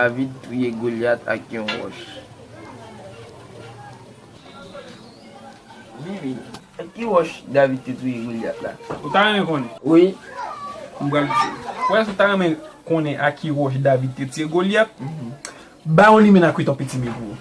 David tuye Goliath ak yon roche. Mimi, ki roche David tuye Goliath la? Ou ta reme konen? Oui. Mbral di. Wè sou ta reme konen a ki roche David tuye Goliath? Ba on li men akwit an peti mi pou.